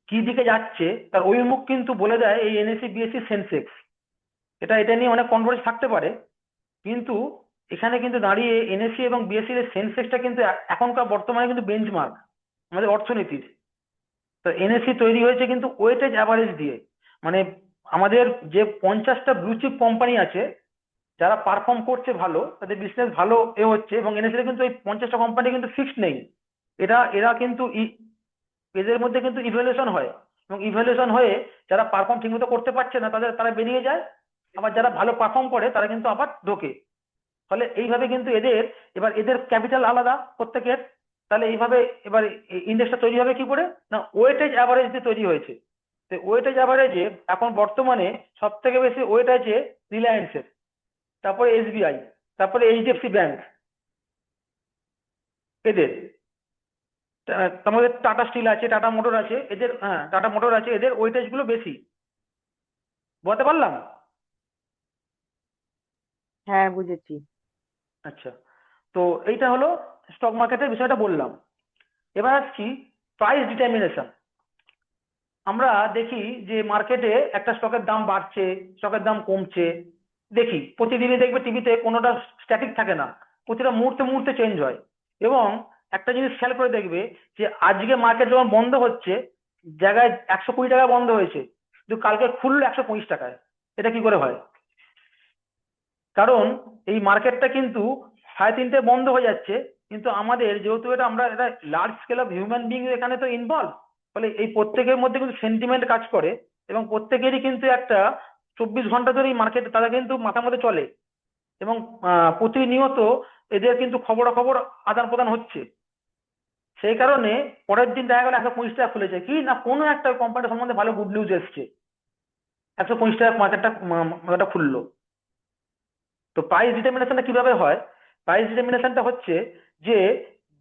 কি দিকে যাচ্ছে তার ওই মুখ কিন্তু বলে দেয় এই NSE BSE সেন্সেক্স। এটা এটা নিয়ে অনেক কন্ট্রোভার্সি থাকতে পারে, কিন্তু এখানে কিন্তু দাঁড়িয়ে NSE এবং BSE এর সেন্সেক্সটা কিন্তু এখনকার বর্তমানে কিন্তু বেঞ্চমার্ক আমাদের অর্থনীতির। তো NSE তৈরি হয়েছে কিন্তু ওয়েটেজ অ্যাভারেজ দিয়ে। মানে আমাদের যে 50টা ব্লু চিপ কোম্পানি আছে যারা পারফর্ম করছে ভালো, তাদের বিজনেস ভালো হচ্ছে, এবং NSE কিন্তু এই 50টা কোম্পানি কিন্তু ফিক্সড নেই। এরা এরা কিন্তু এদের মধ্যে কিন্তু ইভ্যালুয়েশন হয়, এবং ইভ্যালুয়েশন হয়ে যারা পারফর্ম ঠিকমতো করতে পারছে না তারা বেরিয়ে যায়, আবার যারা ভালো পারফর্ম করে তারা কিন্তু আবার ঢোকে। ফলে এইভাবে কিন্তু এবার এদের ক্যাপিটাল আলাদা প্রত্যেকের। তাহলে এইভাবে এবার ইন্ডেক্সটা তৈরি হবে কি করে, না ওয়েটেজ অ্যাভারেজ দিয়ে তৈরি হয়েছে। তো ওয়েটেজ অ্যাভারেজে এখন বর্তমানে সব থেকে বেশি ওয়েট আছে রিলায়েন্সের, তারপরে SBI, তারপরে HDFC ব্যাংক, এদের আমাদের টাটা স্টিল আছে, টাটা মোটর আছে, এদের হ্যাঁ টাটা মোটর আছে, এদের ওয়েটেজ গুলো বেশি। বলতে পারলাম? হ্যাঁ, বুঝেছি। আচ্ছা, তো এইটা হলো স্টক মার্কেটের বিষয়টা বললাম। এবার আসছি প্রাইস ডিটারমিনেশন। আমরা দেখি যে মার্কেটে একটা স্টকের দাম বাড়ছে, স্টকের দাম কমছে, দেখি প্রতিদিনই দেখবে টিভিতে কোনোটা স্ট্যাটিক থাকে না, প্রতিটা মুহূর্তে মুহূর্তে চেঞ্জ হয়। এবং একটা জিনিস খেয়াল করে দেখবে যে আজকে মার্কেট যখন বন্ধ হচ্ছে, জায়গায় 120 টাকা বন্ধ হয়েছে, কিন্তু কালকে খুললো 125 টাকায়। এটা কি করে হয়? কারণ এই মার্কেটটা কিন্তু 3:30 বন্ধ হয়ে যাচ্ছে, কিন্তু আমাদের যেহেতু এটা large scale of human being এখানে তো ইনভলভ, ফলে এই প্রত্যেকের মধ্যে কিন্তু সেন্টিমেন্ট কাজ করে, এবং প্রত্যেকেরই কিন্তু একটা 24 ঘন্টা ধরে এই মার্কেট তারা কিন্তু মাথার মধ্যে চলে, এবং প্রতিনিয়ত এদের কিন্তু খবরাখবর আদান প্রদান হচ্ছে। সেই কারণে পরের দিন দেখা গেল 125 টাকা খুলেছে, কি না কোনো একটা কোম্পানি সম্বন্ধে ভালো গুড নিউজ এসছে, 125 টাকা মার্কেটটা খুললো। তো প্রাইস ডিটারমিনেশনটা কিভাবে হয়? প্রাইস ডিটারমিনেশনটা হচ্ছে যে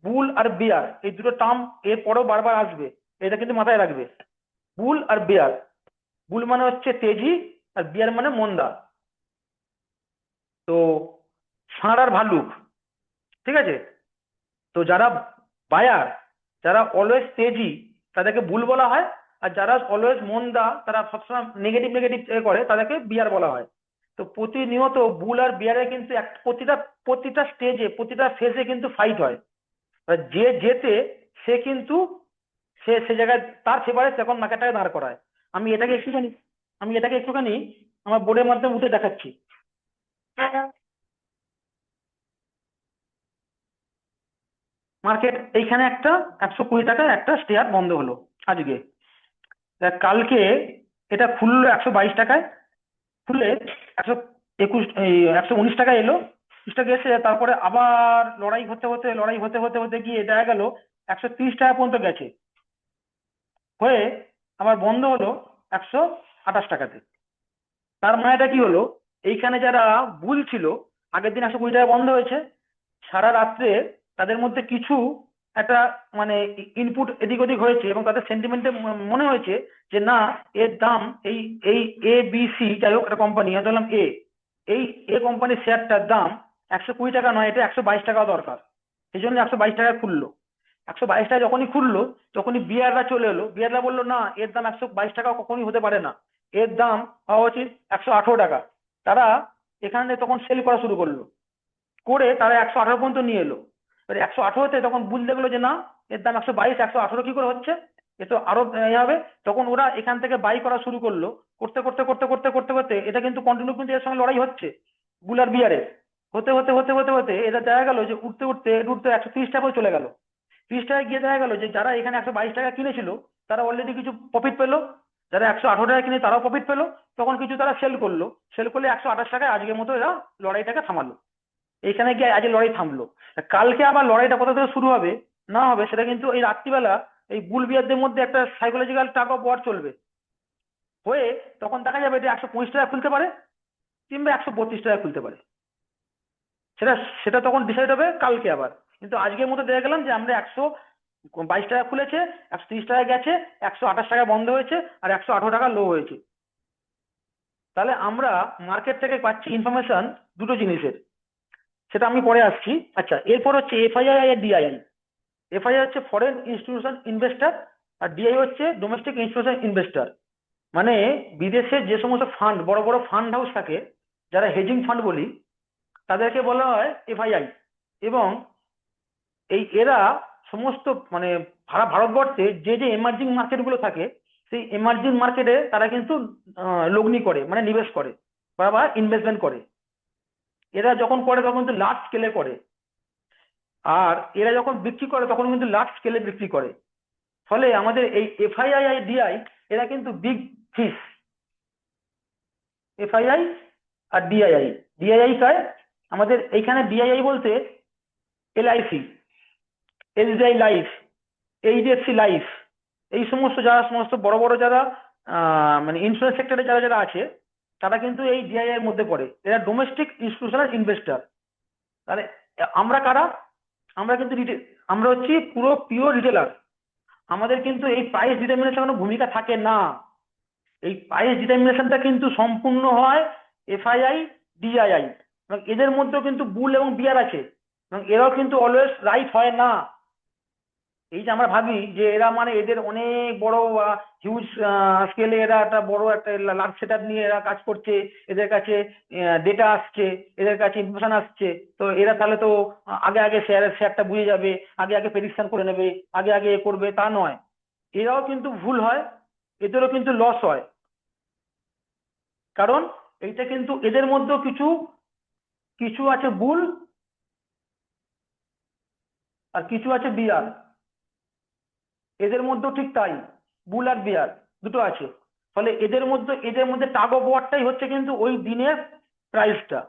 বুল আর বিয়ার এই দুটো টার্ম এর পরেও বারবার আসবে, এটা কিন্তু মাথায় রাখবে। বুল আর বিয়ার, বুল মানে হচ্ছে তেজি, আর বিয়ার মানে মন্দা। তো ষাঁড় আর ভাল্লুক, ঠিক আছে? তো যারা বায়ার, যারা অলওয়েজ তেজি, তাদেরকে বুল বলা হয়। আর যারা অলওয়েজ মন্দা, তারা সবসময় নেগেটিভ নেগেটিভ করে, তাদেরকে বিয়ার বলা হয়। তো প্রতিনিয়ত বুল আর বিয়ারে কিন্তু প্রতিটা প্রতিটা স্টেজে, প্রতিটা ফেজে কিন্তু ফাইট হয়। এবার যে জেতে সে কিন্তু সে জায়গায় তার ফেভারে তখন মার্কেটটাকে দাঁড় করায়। আমি এটাকে একটুখানি আমি এটাকে একটুখানি আমার বোর্ডের মাধ্যমে উঠে দেখাচ্ছি। মার্কেট এইখানে একটা 120 টাকায় একটা শেয়ার বন্ধ হলো আজকে। কালকে এটা খুললো 122 টাকায়, খুলে 119 টাকা এলো, 20 টাকা এসে তারপরে আবার লড়াই হতে হতে গিয়ে দেখা গেল 130 টাকা পর্যন্ত গেছে, হয়ে আবার বন্ধ হলো 128 টাকাতে। তার মানে এটা কি হলো, এইখানে যারা বুল ছিল, আগের দিন 120 টাকা বন্ধ হয়েছে, সারা রাত্রে তাদের মধ্যে কিছু একটা মানে ইনপুট এদিক ওদিক হয়েছে, এবং তাদের সেন্টিমেন্টে মনে হয়েছে যে না, এর দাম এই এই ABC, যাই হোক একটা কোম্পানি, ধরলাম এই কোম্পানির শেয়ারটার দাম 120 টাকা নয়, এটা 122 টাকা দরকার। সেই জন্য 122 টাকা খুললো। 122 টাকা যখনই খুললো, তখনই বিয়াররা চলে এলো, বিয়াররা বললো না, এর দাম 122 টাকা কখনই হতে পারে না, এর দাম হওয়া উচিত 118 টাকা। তারা এখানে তখন সেল করা শুরু করলো, করে তারা 118 পর্যন্ত নিয়ে এলো। এবার 118-তে তখন বুঝ দেখলো যে না, এর দাম 122, 118 কি করে হচ্ছে, এ তো আরো হবে। তখন ওরা এখান থেকে বাই করা শুরু করলো, করতে করতে করতে করতে করতে করতে এটা কিন্তু কন্টিনিউ, কিন্তু এর সঙ্গে লড়াই হচ্ছে বুলার বিয়ারের। হতে হতে হতে হতে হতে এটা দেখা গেল যে উঠতে উঠতে উঠতে 130 টাকা চলে গেল। 30 টাকায় গিয়ে দেখা গেল যে যারা এখানে 122 টাকা কিনেছিল, তারা অলরেডি কিছু প্রফিট পেলো, যারা 118 টাকা কিনে তারাও প্রফিট পেলো। তখন কিছু তারা সেল করলো, সেল করলে 128 টাকায় আজকের মতো এরা লড়াইটাকে থামালো। এইখানে গিয়ে আজ লড়াই থামলো। কালকে আবার লড়াইটা কোথা থেকে শুরু হবে না হবে, সেটা কিন্তু এই রাত্রিবেলা এই বুল বিয়ারদের মধ্যে একটা সাইকোলজিক্যাল টাগ অফ ওয়ার চলবে, হয়ে তখন দেখা যাবে এটা 125 টাকা খুলতে পারে, কিংবা 132 টাকা খুলতে পারে। সেটা সেটা তখন ডিসাইড হবে কালকে আবার। কিন্তু আজকের মতো দেখে গেলাম যে আমরা 122 টাকা খুলেছে, 130 টাকা গেছে, 128 টাকা বন্ধ হয়েছে, আর 118 টাকা লো হয়েছে। তাহলে আমরা মার্কেট থেকে পাচ্ছি ইনফরমেশন দুটো জিনিসের, সেটা আমি পরে আসছি। আচ্ছা, এরপর হচ্ছে এফআইআই আর ডিআইআই। এফআইআই হচ্ছে ফরেন ইনস্টিটিউশন ইনভেস্টর, আর ডিআই হচ্ছে ডোমেস্টিক ইনস্টিটিউশন ইনভেস্টর। মানে বিদেশে যে সমস্ত ফান্ড, বড় বড় ফান্ড হাউস থাকে, যারা হেজিং ফান্ড বলি, তাদেরকে বলা হয় এফআইআই। এবং এরা সমস্ত মানে সারা ভারতবর্ষে যে যে এমার্জিং মার্কেট গুলো থাকে, সেই এমার্জিং মার্কেটে তারা কিন্তু লগ্নি করে, মানে নিবেশ করে বা ইনভেস্টমেন্ট করে। এরা যখন করে তখন কিন্তু লার্জ স্কেলে করে, আর এরা যখন বিক্রি করে তখন কিন্তু লার্জ স্কেলে বিক্রি করে। ফলে আমাদের এই এফআইআই আর ডিআই, এরা কিন্তু বিগ ফিশ। এফআইআই আর ডিআইআই, ডিআইআই কায় আমাদের এইখানে, ডিআইআই বলতে LIC, SBI life, HDFC life, এই সমস্ত বড় বড় যারা মানে ইন্স্যুরেন্স সেক্টরে যারা যারা আছে, তারা কিন্তু এই ডিআইআই এর মধ্যে পড়ে। এরা ডোমেস্টিক ইনস্টিটিউশনাল ইনভেস্টর। তাহলে আমরা কারা? আমরা কিন্তু আমরা হচ্ছি পুরো পিওর রিটেলার। আমাদের কিন্তু এই প্রাইস ডিটারমিনেশন কোনো ভূমিকা থাকে না। এই প্রাইস ডিটারমিনেশনটা কিন্তু সম্পূর্ণ হয় এফআইআই, ডিআইআই, এবং এদের মধ্যেও কিন্তু বুল এবং বিয়ার আছে, এবং এরাও কিন্তু অলওয়েজ রাইট হয় না। এই যে আমরা ভাবি যে এরা মানে এদের অনেক বড় হিউজ স্কেলে এরা একটা বড় একটা লার্জ সেট আপ নিয়ে এরা কাজ করছে, এদের কাছে ডেটা আসছে, এদের কাছে ইনফরমেশন আসছে, তো এরা তাহলে তো আগে আগে শেয়ারটা বুঝে যাবে, আগে আগে প্রেডিকশন করে নেবে, আগে আগে এ করবে, তা নয়। এরাও কিন্তু ভুল হয়, এদেরও কিন্তু লস হয়। কারণ এইটা কিন্তু এদের মধ্যেও কিছু কিছু আছে বুল আর কিছু আছে বিয়ার, এদের মধ্যেও ঠিক তাই, বুল আর বিয়ার দুটো আছে। ফলে এদের মধ্যে টাগ অফ ওয়ারটাই হচ্ছে কিন্তু ওই দিনের প্রাইসটা।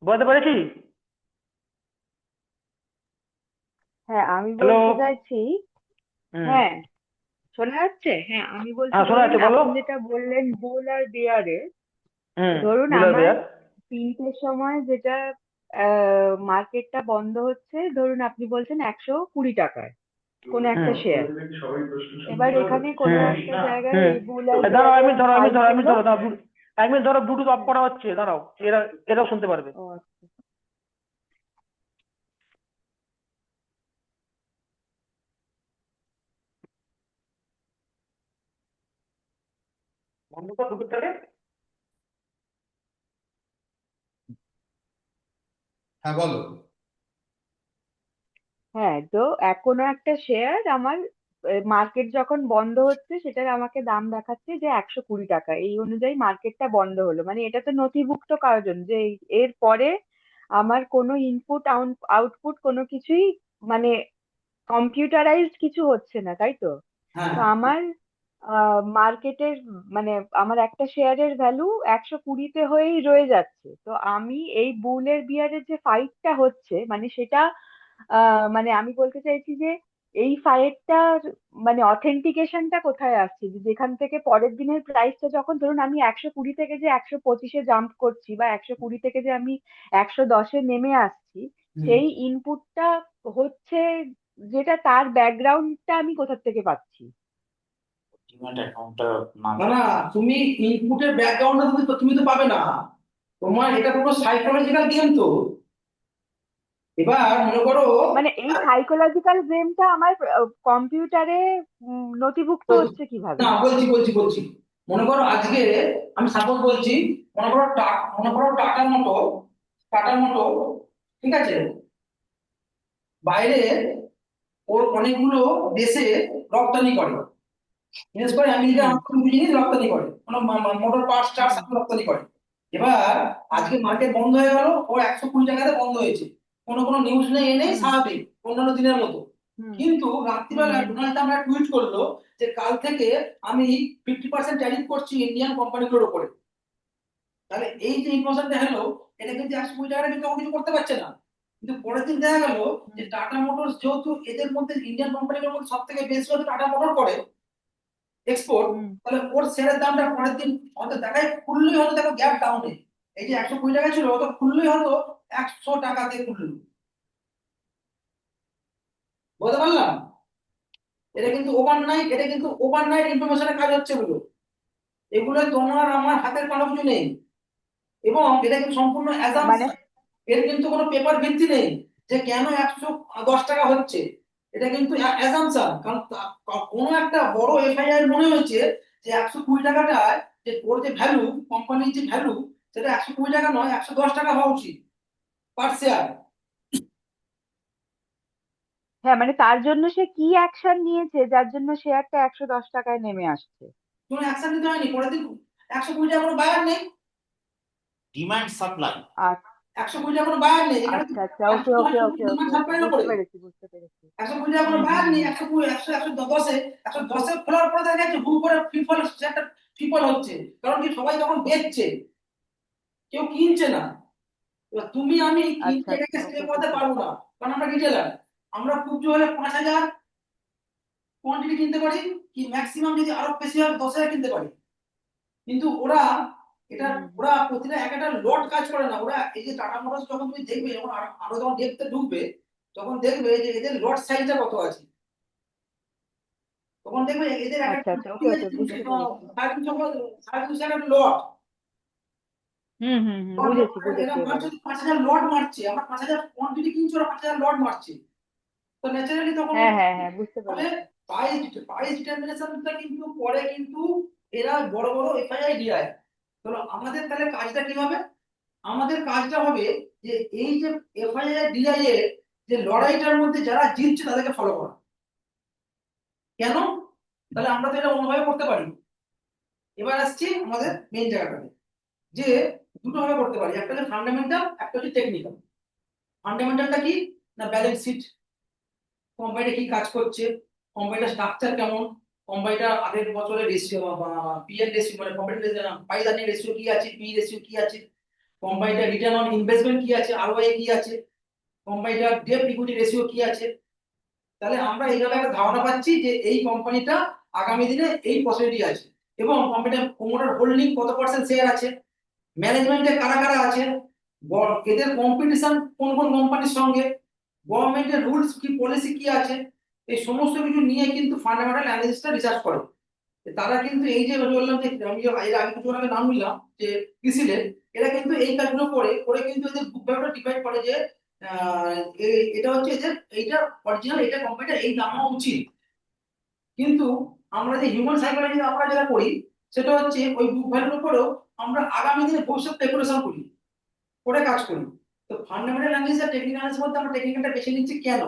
বুঝতে পেরেছি? হ্যাঁ, আমি হ্যালো। বলতে চাইছি, হুম। হ্যাঁ শোনা যাচ্ছে, হ্যাঁ আমি বলছি হ্যাঁ, শোনা ধরুন যাচ্ছে, বলো। আপনি যেটা বললেন বুল আর বিয়ারে, হুম। ধরুন বুল আর আমার বিয়ার। 3টের সময় যেটা মার্কেটটা বন্ধ হচ্ছে, ধরুন আপনি বলছেন 120 টাকায় কোনো একটা হুম। শেয়ার। এবার এখানে কোনো হুম। একটা জায়গায় হুম। এই বুল আর দাঁড়াও, বিয়ারের আমি ফাইট ধরো আমি হলো। ধরো দাঁড়াও, আমি ধরো ব্লুটুথ অফ হুম, করা হচ্ছে, দাঁড়াও, এরাও শুনতে পারবে। ও আচ্ছা। বন্ধ কর ব্লুটুথটাকে। হ্যাঁ বলো। হ্যাঁ, তো কোনো একটা শেয়ার আমার মার্কেট যখন বন্ধ হচ্ছে সেটার আমাকে দাম দেখাচ্ছে যে 120 টাকা, এই অনুযায়ী মার্কেটটা বন্ধ হলো, মানে এটা তো নথিভুক্ত কার্জন যে এর পরে আমার কোনো ইনপুট আউটপুট কোনো কিছুই মানে কম্পিউটারাইজড কিছু হচ্ছে না, তাই তো? হ্যাঁ, তো আমার মার্কেটের মানে আমার একটা শেয়ারের ভ্যালু 120-তে হয়েই রয়ে যাচ্ছে। তো আমি এই বুলের বিয়ারের যে ফাইটটা হচ্ছে মানে সেটা মানে আমি বলতে চাইছি যে এই ফাইটটার মানে অথেন্টিকেশনটা কোথায় আসছে, যে যেখান থেকে পরের দিনের প্রাইসটা যখন ধরুন আমি 120 থেকে যে 125-এ জাম্প করছি বা 120 থেকে যে আমি 110-এ নেমে আসছি, হুম। সেই ইনপুটটা হচ্ছে যেটা, তার ব্যাকগ্রাউন্ডটা আমি কোথা থেকে পাচ্ছি? ডিম্যাট অ্যাকাউন্টটা না না না, তুমি ইনপুটের ব্যাকগ্রাউন্ডটা তুমি তো পাবে না। তোমার এটা পুরো সাইকোলজিক্যাল গেম তো। এবার মনে করো, মানে এই সাইকোলজিক্যাল গেমটা আমার কম্পিউটারে নথিভুক্ত হচ্ছে কিভাবে? না বলছি মনে করো আজকে আমি সাপোজ বলছি, মনে করো টাটার মতো, ঠিক আছে, বাইরে ওর অনেকগুলো দেশে রপ্তানি করে, বিশেষ করে আমেরিকা হুম, অনেক জিনিস রপ্তানি করে, মানে মোটর পার্টস টার্স হুম, রপ্তানি করে। এবার হুম, আজকে মার্কেট বন্ধ হয়ে গেল, ও 120 টাকাতে বন্ধ হয়েছে, কোনো নিউজ নেই, এনেই হুম, স্বাভাবিক অন্যান্য দিনের মতো। হুম, কিন্তু হুম, রাত্রিবেলা হুম, ডোনাল্ড ট্রাম্প টুইট করলো যে কাল থেকে আমি 50% ট্যারিফ করছি ইন্ডিয়ান কোম্পানিগুলোর উপরে। তাহলে এই যে ইনফরমেশনটা হলো, এটা কিন্তু 120 টাকাটা কিন্তু কিছু করতে পারছে না। কিন্তু পরের দিন দেখা গেল যে হুম, টাটা মোটরস, যেহেতু এদের মধ্যে ইন্ডিয়ান কোম্পানিগুলোর মধ্যে সব থেকে বেশি হয়তো টাটা মোটর করে এক্সপোর্ট, হুম, তাহলে ওর শেয়ারের দামটা পরের দিন হয়তো দেখায় খুললেই হয়তো দেখো গ্যাপ ডাউনে, এই যে 120 টাকা ছিল হয়তো খুললেই হয়তো 100 টাকাতে খুললো। বুঝতে পারলাম? এটা কিন্তু ওভারনাইট ইনফরমেশনের কাজ হচ্ছে এগুলো। এগুলো তোমার আমার হাতের কোনো কিছু নেই, এবং এটা কিন্তু সম্পূর্ণ মানে অ্যাজাম্পশন। এর কিন্তু কোনো পেপার ভিত্তি নেই যে কেন 110 টাকা হচ্ছে। এটা কিন্তু অ্যাজাম্পশন, কারণ কোনো একটা বড় এফআইআর মনে হয়েছে যে 120 টাকাটায় যে ওর যে ভ্যালু, কোম্পানির যে ভ্যালু, সেটা 120 টাকা নয়, 110 টাকা হওয়া উচিত পার শেয়ার। হ্যাঁ, মানে তার জন্য সে কি অ্যাকশন নিয়েছে যার জন্য শেয়ারটা 110 টাকায় নেমে আসছে? কোনো অ্যাকশন নিতে হয়নি, পরের দিন 120 টাকা কোনো বায়ার নেই। Demand supply. আচ্ছা, 120 টাকা কোনো বায়ার নেই এখানে তো। আচ্ছা, আচ্ছা, ওকে, ওকে, ওকে, ওকে, ডিমান্ড ওকে, সাপ্লাইয়ের বুঝতে উপরে পেরেছি, বুঝতে পেরেছি। 120 টাকা কোনো হুম, বায়ার হুম, নেই। হুম, 120, 100, 110-এ, 110-এ খোলার পরে দেখা যাচ্ছে হু করে ফ্রিফল, একটা ফ্রিফল হচ্ছে। কারণ কি, সবাই তখন বেচছে, কেউ কিনছে না। এবার তুমি আমি আচ্ছা, কিনতে আচ্ছা, গেলে স্টে ওকে, করতে ওকে। পারবো না, কারণ আমরা রিটেলার। আমরা খুব জোর হলে 5,000 কোয়ান্টিটি কিনতে পারি, কি ম্যাক্সিমাম যদি আরো বেশি হয় 10,000 কিনতে পারি। কিন্তু ওরা এটা, হুম, হুম, ওরা প্রতিটা এক একটা লট কাজ করে না। ওরা এই যে টাটা মোটরস যখন তুমি দেখবে, যখন আরো যখন দেখতে ঢুকবে, তখন দেখবে যে এদের লট সাইজটা কত আছে। তখন দেখবে এদের এক আচ্ছা, একটা আচ্ছা, ওকে, ঠিক আছে ওকে, বুঝতে পেরেছি। 350 একটা লট। হুম, হুম, হুম, বুঝেছি, বুঝেছি এরা এবারে। মারছে 5,000 লট মারছে, আমার 5,000 কোয়ান্টিটি কিনছে, ওরা 5,000 লট মারছে। তো ন্যাচারালি তখন হ্যাঁ হ্যাঁ হ্যাঁ বুঝতে ফলে পেরেছি। প্রাইস ডিটারমিনেশনটা কিন্তু পরে কিন্তু এরা বড় বড় এফআইআই দিয়ে। তো আমাদের তাহলে কাজটা কি হবে? আমাদের কাজটা হবে যে এই যে এফআইআই ডিআই এর যে লড়াইটার মধ্যে যারা জিতছে তাদেরকে ফলো করা। কেন? তাহলে আমরা তো এটা অন্যভাবে করতে পারি। এবার আসছি আমাদের মেইন জায়গাটাতে, যে দুটো ভাবে করতে পারি, একটা হচ্ছে ফান্ডামেন্টাল, একটা হচ্ছে টেকনিক্যাল। ফান্ডামেন্টালটা কি না, ব্যালেন্স শিট, কোম্পানিটা কি কাজ করছে, কোম্পানিটার স্ট্রাকচার কেমন, কোম্পানিটা আগের বছরের রেশিও বা পিএল রেশিও মানে প্রফিট প্রাইস আর্নিং রেশিও কি আছে, পি রেশিও কি আছে, কোম্পানিটা রিটার্ন অন ইনভেস্টমেন্ট কি আছে, আরওআই কি আছে, কোম্পানিটার ডেট ইকুইটি রেশিও কি আছে। তাহলে আমরা এইভাবে একটা ধারণা পাচ্ছি যে এই কোম্পানিটা আগামী দিনে এই পসিবিলিটি আছে, এবং কোম্পানিটার প্রমোটার হোল্ডিং কত পার্সেন্ট শেয়ার আছে, ম্যানেজমেন্টে কারা কারা আছে, এদের কম্পিটিশন কোন কোন কোম্পানির সঙ্গে, গভর্নমেন্টের রুলস কি, পলিসি কি আছে, এই সমস্ত কিছু নিয়ে কিন্তু ফান্ডামেন্টাল অ্যানালিসিসটা রিসার্চ করে। তারা কিন্তু এই যে বললাম যে আমি এর আগে কিছু আগে নাম নিলাম যে কৃষিলের, এরা কিন্তু এই কাজগুলো করে করে কিন্তু এদের গ্রুপ ভ্যালুটা ডিফাইন করে যে এটা হচ্ছে এদের এইটা অরিজিনাল, এটা কোম্পানিটা এই দাম হওয়া উচিত। কিন্তু আমরা যে হিউম্যান সাইকোলজি আমরা যেটা করি সেটা হচ্ছে ওই গ্রুপ ভ্যালুর উপরেও আমরা আগামী দিনে ভবিষ্যৎ স্পেকুলেশন করি, করে কাজ করি। তো ফান্ডামেন্টাল অ্যানালিসিস আর টেকনিক্যাল অ্যানালিসিস মধ্যে আমরা টেকনিক্যালটা বেছে নিচ্ছি কেন?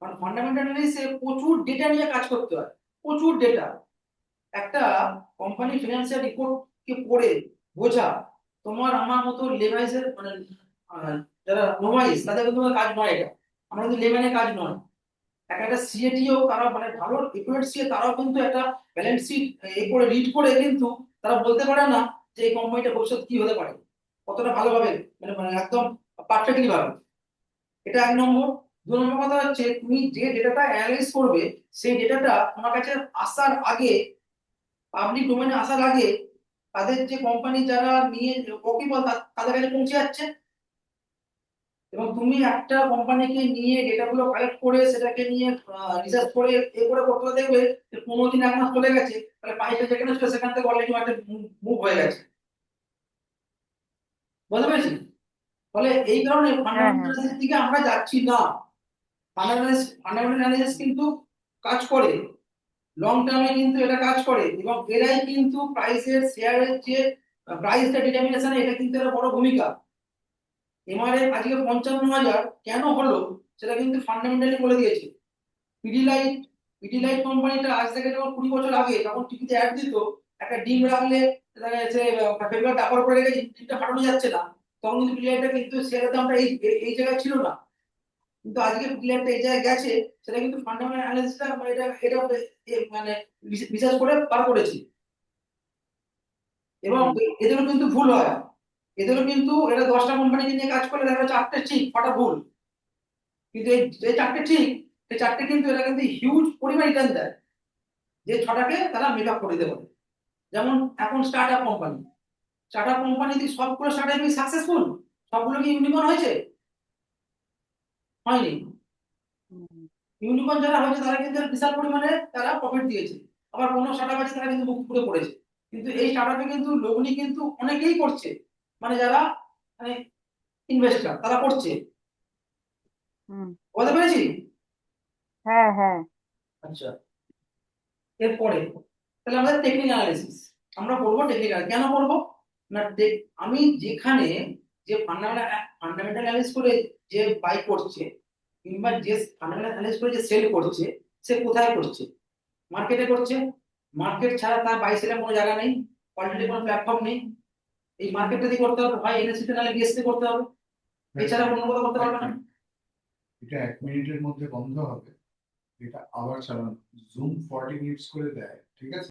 কারণ ফান্ডামেন্টাল অ্যানালিসিসে প্রচুর ডেটা নিয়ে কাজ করতে হয়, প্রচুর ডেটা। একটা কোম্পানি ফিনান্সিয়াল রিপোর্ট কে পড়ে বোঝা তোমার আমার মতো লেভাইসের মানে যারা নোভাইস তাদের কিন্তু কাজ নয় এটা, আমরা কিন্তু লেম্যানের কাজ নয়। একটা সিএটিও তারা মানে ভালো একুরেট সিএ তারাও কিন্তু একটা ব্যালেন্স শিট এই করে রিড করে কিন্তু তারা বলতে পারে না যে এই কোম্পানিটা ভবিষ্যৎ কি হতে পারে, কতটা ভালোভাবে মানে মানে একদম পারফেক্টলি ভাবে। এটা এক নম্বর। দু নম্বর কথা হচ্ছে তুমি যে ডেটাটা অ্যানালাইজ করবে সেই ডেটাটা তোমার কাছে আসার আগে, পাবলিক ডোমেনে আসার আগে তাদের যে কোম্পানি যারা নিয়ে ওকিবল তাদের কাছে পৌঁছে যাচ্ছে। এবং তুমি একটা কোম্পানিকে নিয়ে ডেটাগুলো কালেক্ট করে সেটাকে নিয়ে রিসার্চ করে এ করে করতে দেখবে যে 15 দিন 1 মাস চলে গেছে, তাহলে পাইপে যেখানে ছিল সেখান থেকে অলরেডি একটা মুভ হয়ে গেছে। বুঝতে পেরেছি? ফলে এই কারণে হ্যাঁ ফান্ডামেন্টাল হ্যাঁ অ্যানালিসিস দিকে আমরা যাচ্ছি না। ফান্ডামেন্টাল অ্যানালিসিস কিন্তু কাজ করে, লং টার্মে কিন্তু এটা কাজ করে, এবং এরাই কিন্তু প্রাইসের শেয়ারের যে প্রাইসটা ডিটারমিনেশনে এটা কিন্তু একটা বড় ভূমিকা। এমআরএফ আজকে 55,000 কেন হলো সেটা কিন্তু ফান্ডামেন্টালি বলে দিয়েছে। পিডিলাইট পিডিলাইট কোম্পানিটা আজ থেকে যখন 20 বছর আগে যখন টিভিতে অ্যাড দিত, একটা ডিম রাখলে দেখা যাচ্ছে পেপার ডাবার করে রেখে ডিমটা ফাটানো যাচ্ছে না, তখন কিন্তু পিডিলাইটটা কিন্তু শেয়ারের দামটা এই এই জায়গায় ছিল না। কিন্তু আজকে পিডিলাইটটা এই জায়গায় গেছে, সেটা কিন্তু ফান্ডামেন্টাল অ্যানালিসিসটা এটা এটা মানে রিসার্চ করে বার করেছে। এবং এদেরও কিন্তু ভুল হয়, এদেরও কিন্তু এরা 10টা কোম্পানিকে নিয়ে কাজ করলে দেখা যাচ্ছে 8টে ঠিক 6টা ভুল। কিন্তু এই যে 4টে ঠিক, সেই 4টে কিন্তু এরা কিন্তু হিউজ পরিমাণ রিটার্ন দেয়, যে 6টাকে তারা মেক আপ করে দিতে পারে। যেমন এখন স্টার্টআপ কোম্পানি যদি সবগুলো স্টার্টআপ সাকসেসফুল, সবগুলো কি ইউনিকর্ন হয়েছে? হয়নি। ইউনিকর্ন যারা হয়েছে তারা কিন্তু বিশাল পরিমাণে তারা প্রফিট দিয়েছে, আবার কোনো স্টার্টআপ আছে তারা কিন্তু মুখ পুড়ে পড়েছে। কিন্তু এই স্টার্টআপে কিন্তু লগ্নি কিন্তু অনেকেই করছে, মানে যারা মানে ইনভেস্টর তারা করছে। বুঝতে পেরেছি? হ্যাঁ হ্যাঁ আচ্ছা, এরপরে তাহলে আমাদের টেকনিক্যাল অ্যানালিসিস আমরা করবো। টেকনিক্যাল কেন করবো না, আমি যেখানে যে ফান্ডামেন্টাল অ্যানালিসিস করে যে বাই করছে কিংবা যে ফান্ডামেন্টাল অ্যানালিসিস করে যে সেল করছে, সে কোথায় করছে? মার্কেটে করছে। মার্কেট ছাড়া তার বাই সেলের কোনো জায়গা নেই, অলরেডি কোনো প্ল্যাটফর্ম নেই। এই মার্কেটটা দিয়ে করতে হবে, হয় এনএসসি তে নাহলে বিএসসি করতে হবে, এছাড়া কোনো কথা করতে পারবে না। এটা 1 মিনিটের মধ্যে বন্ধ হবে, এটা আবার চালানো, জুম 40 মিনিটস করে দেয়, ঠিক আছে?